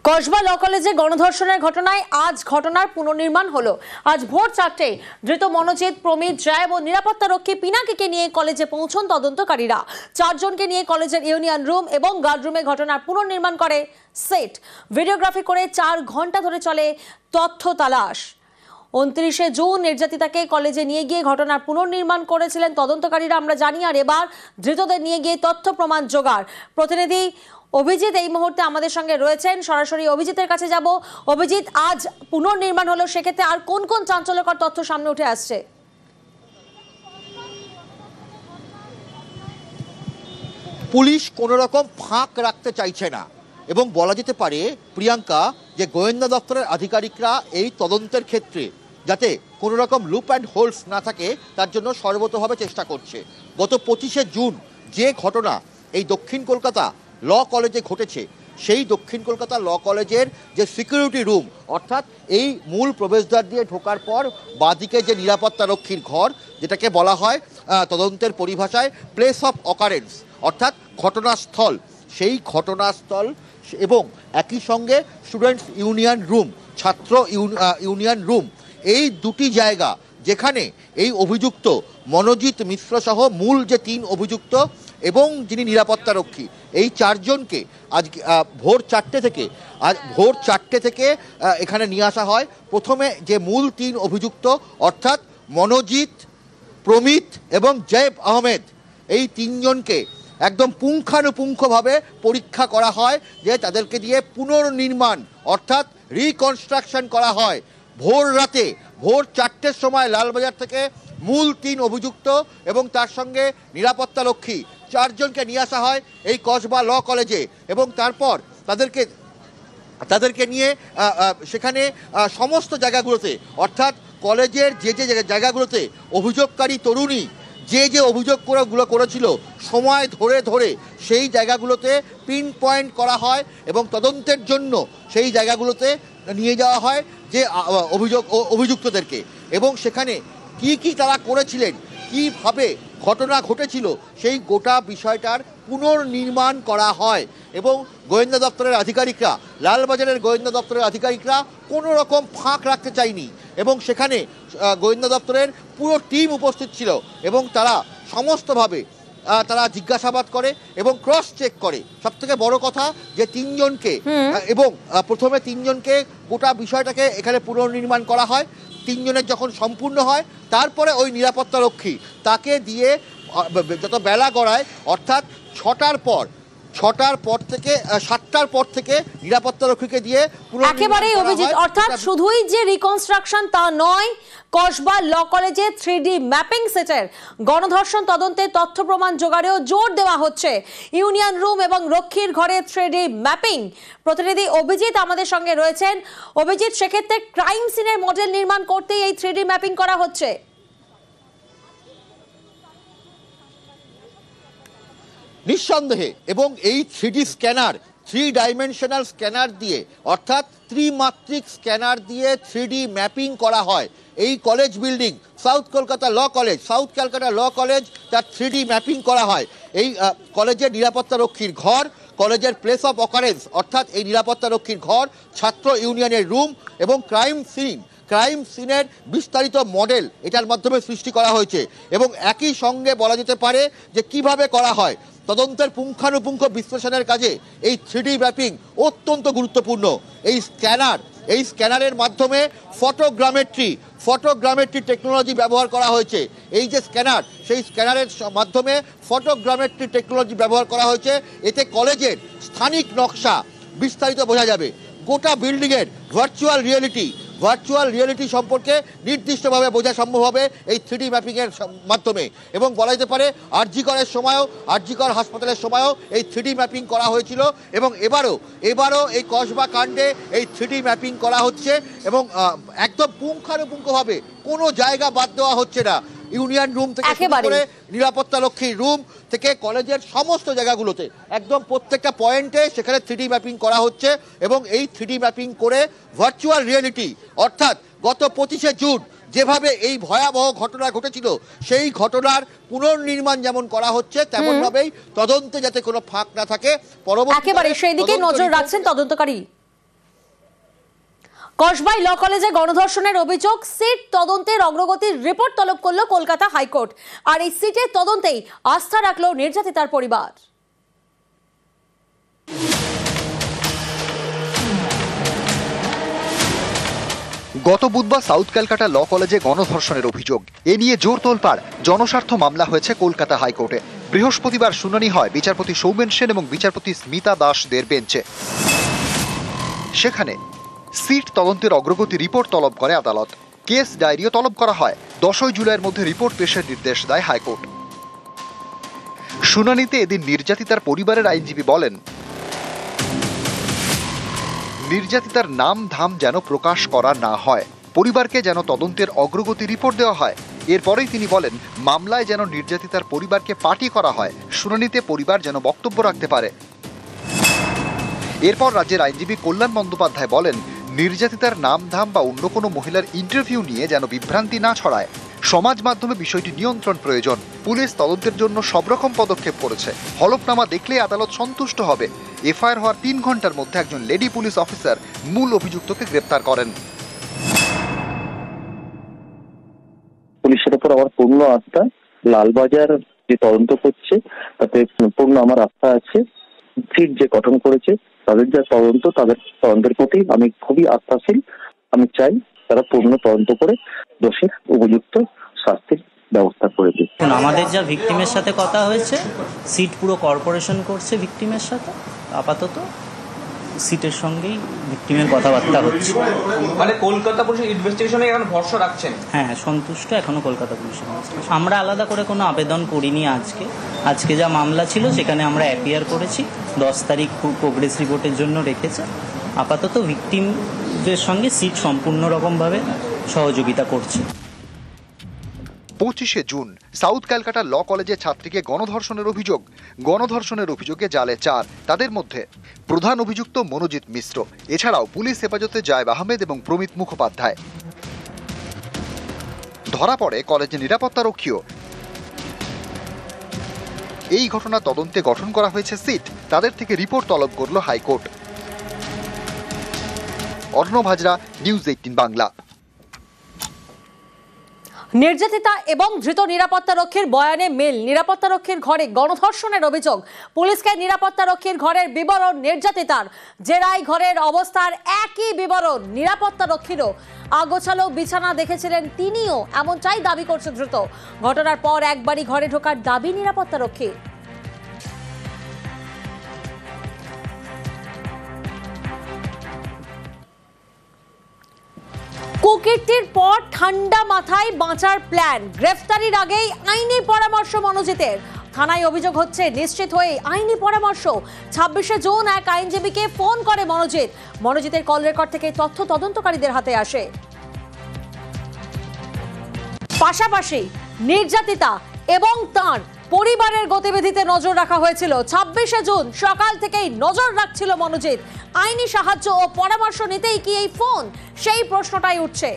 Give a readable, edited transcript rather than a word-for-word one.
কসবা ল কলেজে গণধর্ষণের ঘটনায় আজ ঘটনার পুনর্নির্মাণ হলো। আজ ভোর 4টায় ধৃত মনোজিৎ, প্রমিত, জয় ও নিরাপত্তা রক্ষী পিনাকিকে নিয়ে কলেজে পৌঁছন তদন্তকারীরা। 4 জনকে নিয়ে কলেজের ইউনিয়ন রুম এবং গার্ডরুমে ঘটনার পুনর্নির্মাণ করে সেট। ভিডিওগ্রাফি করে 4 ঘন্টা ধরে চলে তথ্য তালাশ। 29শে জুন নির্যাতিতাকে কলেজে নিয়ে গিয়ে ঘটনার পুনর্নির্মাণ করেছিলেন তদন্তকারীরা, আমরা জানি। আর এবার ধৃতদের নিয়ে গিয়ে তথ্য প্রমাণ জোগাড়। প্রতিনিধি অভিজিৎ এই মুহূর্তে আমাদের সঙ্গে রয়েছেন, সরাসরি অভিজিতের কাছে যাব। অভিজিৎ, আজ পুনর্নির্মাণ হলো, সেক্ষেত্রে আর কোন কোন চাঞ্চল্যকর তথ্য সামনে উঠে আসছে? পুলিশ কোনো রকম ফাঁক রাখতে চাইছে না এবং বলা যেতে পারে প্রিয়াঙ্কা যে গোয়েন্দা দপ্তরের আধিকারিকরা এই তদন্তের ক্ষেত্রে যাতে কোনো রকম লুপ অ্যান্ড হোলস না থাকে তার জন্য সর্বতোভাবে চেষ্টা করছে। গত 25শে জুন যে ঘটনা এই দক্ষিণ কলকাতা ল কলেজে ঘটেছে, সেই দক্ষিণ কলকাতা ল কলেজের যে সিকিউরিটি রুম, অর্থাৎ এই মূল প্রবেশদ্বার দিয়ে ঢোকার পর বাঁদিকে যে নিরাপত্তা রক্ষীর ঘর, যেটাকে বলা হয় তদন্তের পরিভাষায় প্লেস অফ অকারেন্স, অর্থাৎ ঘটনাস্থল, সেই ঘটনাস্থল এবং একই সঙ্গে স্টুডেন্টস ইউনিয়ন রুম, ছাত্র ইউনিয়ন রুম, এই দুটি জায়গা যেখানে এই অভিযুক্ত মনোজিৎ মিশ্র সহ মূল যে 3 অভিযুক্ত এবং যিনি নিরাপত্তা রক্ষী, এই 4 জনকে আজ ভোর 4টে থেকে এখানে নিয়ে আসা হয়। প্রথমে যে মূল 3 অভিযুক্ত অর্থাৎ মনোজিৎ, প্রমিত এবং জয়েব আহমেদ, এই 3 জনকে একদম পুঙ্খানুপুঙ্খভাবে পরীক্ষা করা হয়, যে তাদেরকে দিয়ে পুনর্নির্মাণ অর্থাৎ রিকনস্ট্রাকশন করা হয়। ভোর 4টের সময় লালবাজার থেকে মূল 3 অভিযুক্ত এবং তার সঙ্গে নিরাপত্তা রক্ষী 4 জনকে নিয়ে আসা হয় এই কসবা ল কলেজে এবং তারপর তাদেরকে নিয়ে সেখানে সমস্ত জায়গাগুলোতে, অর্থাৎ কলেজের যে জায়গাগুলোতে অভিযোগকারী তরুণী যে অভিযোগগুলো করেছিল সময় ধরে সেই জায়গাগুলোতে পিন পয়েন্ট করা হয় এবং তদন্তের জন্য সেই জায়গাগুলোতে নিয়ে যাওয়া হয় যে অভিযুক্তদেরকে, এবং সেখানে কি তারা করেছিলেন, কিভাবে ঘটনা ঘটেছিল, সেই গোটা বিষয়টার পুনর্নির্মাণ করা হয়। এবং গোয়েন্দা দপ্তরের আধিকারিকরা, লালবাজারের গোয়েন্দা দপ্তরের আধিকারিকরা কোনো রকম ফাঁক রাখতে চায়নি এবং সেখানে গোয়েন্দা দপ্তরের পুরো টিম উপস্থিত ছিল এবং তারা সমস্তভাবে তারা জিজ্ঞাসাবাদ করে এবং ক্রস চেক করে। সবথেকে বড় কথা যে 3 জনকে এবং প্রথমে 3 জনকে গোটা বিষয়টাকে এখানে পুনর্নির্মাণ করা হয়। 3 জনের যখন সম্পূর্ণ হয় তারপরে ওই নিরাপত্তা রক্ষী তাকে দিয়ে যত বেলা গড়ায়, অর্থাৎ 6টার পর থেকে 7টার পর থেকে নিরাপত্তা রক্ষীকে দিয়ে একেবারেই অভিজিৎ, অর্থাৎ শুধুই যে রিকনস্ট্রাকশন তা নয়, কসবা ল কলেজে 3D ম্যাপিং সেটের গণধর্ষণ তদন্তে তথ্য প্রমাণ জোগাড়েও জোর দেওয়া হচ্ছে। ইউনিয়ন রুম এবং রক্ষীর ঘরে 3D ম্যাপিং। প্রতিনিধি অভিজিৎ আমাদের সঙ্গে রয়েছেন। অভিজিৎ, সেক্ষেত্রে ক্রাইম সিনের মডেল নির্মাণ করতেই এই 3D ম্যাপিং করা হচ্ছে। নিঃসন্দেহে, এবং এই 3D স্ক্যানার, 3 ডাইমেনশনাল স্ক্যানার দিয়ে, অর্থাৎ ত্রিমাত্রিক স্ক্যানার দিয়ে 3D ম্যাপিং করা হয় এই college building, south Calcutta law college, তার 3D ম্যাপিং করা হয়। এই কলেজের নিরাপত্তা রক্ষীর ঘর, কলেজের প্লেস অফ অকারেন্স অর্থাৎ এই নিরাপত্তা রক্ষীর ঘর, ছাত্র ইউনিয়নের রুম এবং ক্রাইম সিনের বিস্তারিত মডেল এটার মাধ্যমে সৃষ্টি করা হয়েছে। এবং একই সঙ্গে বলা যেতে পারে যে কিভাবে করা হয় তদন্তের পুঙ্খানুপুঙ্খ বিশ্লেষণের কাজে এই 3D ম্যাপিং অত্যন্ত গুরুত্বপূর্ণ। এই স্ক্যানারের মাধ্যমে ফটোগ্রামেট্রি টেকনোলজি ব্যবহার করা হয়েছে। এই যে স্ক্যানার, সেই স্ক্যানারের মাধ্যমে ফটোগ্রামেট্রি টেকনোলজি ব্যবহার করা হয়েছে। এতে কলেজের স্থানিক নকশা বিস্তারিত বোঝা যাবে। গোটা বিল্ডিংয়ের ভার্চুয়াল রিয়েলিটি সম্পর্কে নির্দিষ্টভাবে বোঝা সম্ভব হবে এই 3D ম্যাপিংয়ের মাধ্যমে। এবং বলা যেতে পারে আরজিকর হাসপাতালের সময়ও এই 3D ম্যাপিং করা হয়েছিল এবং এবারও এই কসবা কাণ্ডে এই 3D ম্যাপিং করা হচ্ছে এবং একদম পুঙ্খানুপুঙ্খভাবে কোনো জায়গা বাদ দেওয়া হচ্ছে না। ইউনিয়ন রুম থেকে শুরু করে নিরাপত্তা রক্ষীর রুম থেকে কলেজের সমস্ত জায়গাগুলোতে একদম প্রত্যেকটা পয়েন্টে সেখানে 3D ম্যাপিং করা হচ্ছে এবং এই 3D ম্যাপিং করে ভার্চুয়াল রিয়েলিটি, অর্থাৎ গত 25শে জুন যেভাবে এই ভয়াবহ ঘটনা ঘটেছিল সেই ঘটনার পুনর্নির্মাণ যেমন করা হচ্ছে তেমনভাবেই তদন্তে যাতে কোনো ফাঁক না থাকে, একেবারে সেই দিকে নজর রাখছেন তদন্তকারী। কসবাই ল কলেজে গণধর্ষণের অভিযোগ, সিট তদন্তের অগ্রগতির রিপোর্ট তলব করল কলকাতা হাইকোর্ট। আর এই সিটের তদন্তেই আস্থা রাখল নির্যাতিতার পরিবার। গত বুধবার সাউথ ক্যালকাটা ল কলেজে গণধর্ষণের অভিযোগ, এ নিয়ে জোর তোলপাড় জনস্বার্থ মামলা হয়েছে কলকাতা হাইকোর্টে। বৃহস্পতিবার শুনানি হয় বিচারপতি সৌমেন সেন এবং বিচারপতি স্মিতা দাসদের বেঞ্চে। সেখানে সিট তদন্তের অগ্রগতি রিপোর্ট তলব করে আদালত। কেস ডায়েরিও তলব করা হয়। 10 জুলাইয়ের মধ্যে রিপোর্ট পেশের নির্দেশ দেয় হাইকোর্ট। শুনানিতে এদিন নির্যাতিতার পরিবারের আইনজীবী বলেন, নির্যাতিতার নাম ধাম যেন প্রকাশ করা না হয়, পরিবারকে যেন তদন্তের অগ্রগতি রিপোর্ট দেওয়া হয়। এরপরেই তিনি বলেন, মামলায় যেন নির্যাতিতার পরিবারকে পার্টি করা হয়, শুনানিতে পরিবার যেন বক্তব্য রাখতে পারে। এরপর রাজ্যের আইনজীবী কল্যাণ বন্দ্যোপাধ্যায় বলেন, নির্যাতিতার নাম ধাম বা অন্য কোনো মহিলার ইন্টারভিউ নিয়ে যেন বিভ্রান্তি না ছড়ায়। সমাজ মাধ্যমে বিষয়টি নিয়ন্ত্রণ প্রয়োজন। পুলিশ তদন্তের জন্য সব রকম পদক্ষেপ করেছে। হলফনামা দেখলে আদালত সন্তুষ্ট হবে। এফআইআর হওয়ার 3 ঘন্টার মধ্যে একজন লেডি পুলিশ অফিসার মূল অভিযুক্তকে গ্রেপ্তার করেন। পুলিশের উপর আমার পূর্ণ আস্থা। লালবাজার যে তদন্ত করছে তাতে পূর্ণ আমার আস্থা আছে। সিট যে গঠন করেছে তাদের যা তদন্ত, তাদের তদন্তের প্রতি আমি খুবই আস্থাশীল। আমি চাই তারা পূর্ণ তদন্ত করে দোষীর উপযুক্ত শাস্তির ব্যবস্থা করে দিক। আমাদের যা ভিকটিমের সাথে কথা হয়েছে, সিট পুরো কর্পোরেশন করছে ভিকটিমের সাথে। আপাতত সিটের সঙ্গেই ভিকটিমের কথাবার্তা হচ্ছে। মানে কলকাতা পুলিশের ইনভেস্টিগেশনে এখন ভরসা রাখছেন? হ্যাঁ, সন্তুষ্ট এখনো কলকাতা পুলিশের। আমরা আলাদা করে কোনো আবেদন করিনি। আজকে যা মামলা ছিল সেখানে আমরা অ্যাপিয়ার করেছি। 10 তারিখ প্রোগ্রেস রিপোর্টের জন্য রেখেছে। আপাতত ভিকটিমদের সঙ্গে সিট সম্পূর্ণ রকমভাবে সহযোগিতা করছে। 25 জুন সাউথ ক্যালকাটা ল কলেজে ছাত্রীকে গণধর্ষণের অভিযোগ। গণধর্ষণের অভিযোগে জালে 4। তাদের মধ্যে প্রধান অভিযুক্ত মনোজিৎ মিশ্র, এছাড়াও পুলিশ হেফাজতে জায়েব আহমেদ এবং প্রমিত মুখোপাধ্যায়। ধরা পড়ে কলেজের নিরাপত্তারক্ষীও। এই ঘটনা তদন্তে গঠন করা হয়েছে সিট। তাদের থেকে রিপোর্ট তলব করল হাইকোর্ট। অর্ণব হাজরা, নিউজ 18 বাংলা। নির্যাতিতা এবং ধৃত নিরাপত্তারক্ষীর বয়ানে মিল। নিরাপত্তারক্ষীর ঘরে গণধর্ষণের অভিযোগ, পুলিশকে নিরাপত্তারক্ষীর ঘরের বিবরণ নির্যাতিতার। জেরাই ঘরের অবস্থার একই বিবরণ নিরাপত্তারক্ষীরও। আগোছালো বিছানা দেখেছিলেন তিনিও, এমনটাই দাবি করছে ধৃত। ঘটনার পর একবারই ঘরে ঢোকার দাবি নিরাপত্তারক্ষী। কুকীর্তির পর ঠান্ডা মাথায় বাঁচার প্ল্যান, গ্রেফতারির আগেই আইনি পরামর্শ মনোজিতের। থানায় অভিযোগ হচ্ছে, নিশ্চিত হয়ে আইনি পরামর্শ। 26 জুন এক আইনজীবীকে ফোন করে মনোজিতের কল রেকর্ড থেকে তথ্য তদন্তকারীদের হাতে আসে। পাশাপাশি নির্যাতিতা এবং তার পরিবারের গতিবিধিতে নজর রাখা হয়েছিল। 26 জুন সকাল থেকেই নজর রাখছিল মনোজিৎ। আইনি সাহায্য ও পরামর্শ নিতেই কি এই ফোন, সেই প্রশ্নটাই উঠছে।